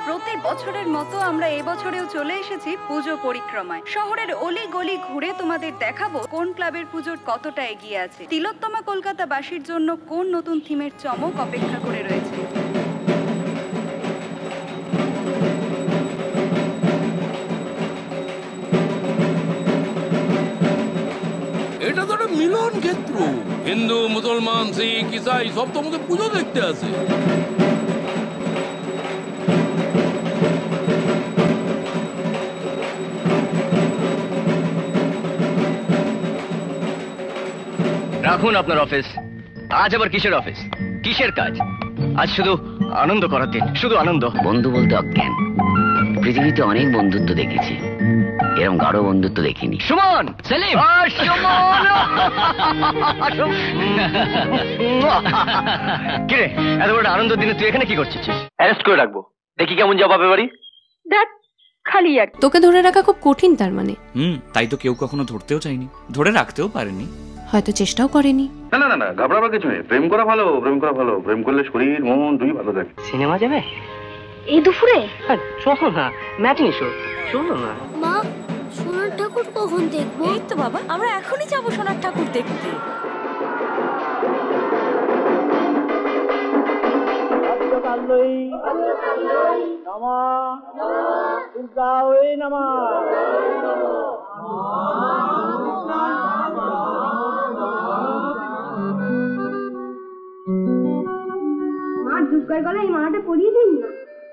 প্রতি বছরের মতো আমরা এবছরেও চলে এসেছি পুজো পরিক্রমায়। শহরের অলি গলি ঘুরে তোমাদের দেখাবো কোন ক্লাবের পুজোর কতটা এগিয়ে আছে, তিলোত্তমা কলকাতাবাসীর জন্য কোন নতুন থিমের চমক অপেক্ষা করে রয়েছে। এটা তো একটা মিলন ক্ষেত্র। হিন্দু, মুসলমান, শিখ, ইসাই সব তোমাদের পুজো দেখতে আসে। রাখুন আপনার অফিস। আজ আবার কিসের অফিস, কিসের কাজ? আজ শুধু আনন্দ করার দিন, শুধু আনন্দ। বন্ধু বলতে অজ্ঞান। পৃথিবীতে অনেক বন্ধুত্ব দেখেছি, এরকম গাঢ় বন্ধুত্ব দেখিনি। সুমন, সেলিম, সুমন। কিরে, এত বড় আনন্দ দিনে তুই এখানে কি করছিস? অ্যারেস্ট করে রাখবো, দেখি কেমন জবাব এবারই। দেখ খালি আর তোকে ধরে রাখা খুব কঠিন তার মানে। তাই তো কেউ কখনো ধরতেও চাইনি, ধরে রাখতেও পারেনি, হয়তো চেষ্টাও করেনি। না না না, ঘাবড়াবার কিছু নেই। প্রেম করা ভালো, প্রেম করা ভালো। প্রেম করলে শরীর মন দুই ভালো থাকে। সিনেমা যাবে এই দুপুরে? চলো না, ম্যাটিনি শো। চলো না। মা, সোনার ঠাকুর কখন দেখবো? এই তো বাবা, আমরা এখনই যাবো সোনার ঠাকুর দেখতে। মা, দুর্গার গলায় এই মালাটা পরিয়ে দিন না,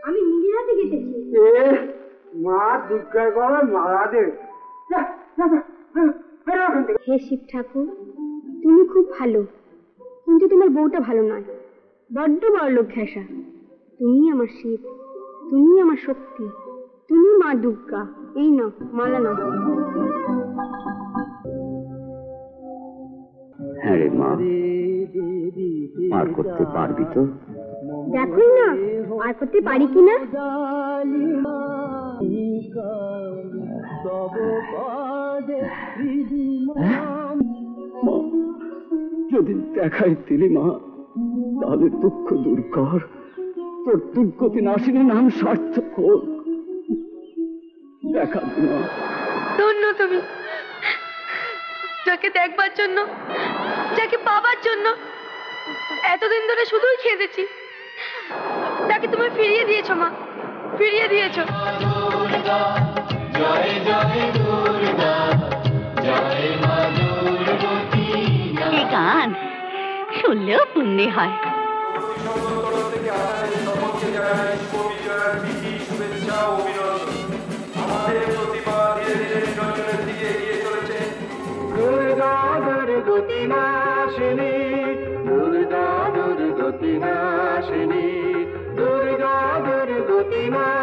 আমি নিজের হাতে গেঁথেছি। মা দুর্গার গলায় মালা দে। হে শিব ঠাকুর, তুমি খুব ভালো, কিন্তু তোমার বউটা ভালো নয়, বড্ড বড় লোক ঘেঁষা। তুমি আমার শিব, তুমি আমার শক্তি, তুমি মা দুর্গা। এই নাও মালা, নাও। হ্যাঁ রে মা, আর করতে পারবি তো? দেখোই না আর করতে পারি কিনা। যদি দেখাই দিলি মা, তাহলে দুঃখ দূর কর, তোর দুর্গতি নাশিনী নাম সার্থক হোক। দেখা দিনা। ধন্য তুমি, যাকে দেখবার জন্য, যাকে পাবার জন্য এতদিন ধরে শুধুই খেয়েছি, তাকে তুমি ফিরিয়ে দিয়েছো মা, ফিরিয়ে দিয়েছো। এই গান শুনলেও পুণ্যি হয়। দুর্গা দুর্গতি নাশিনী, দুর্গা দুর্গতি নাশিনী, দুর্গা দুর্গতি নাশিনী।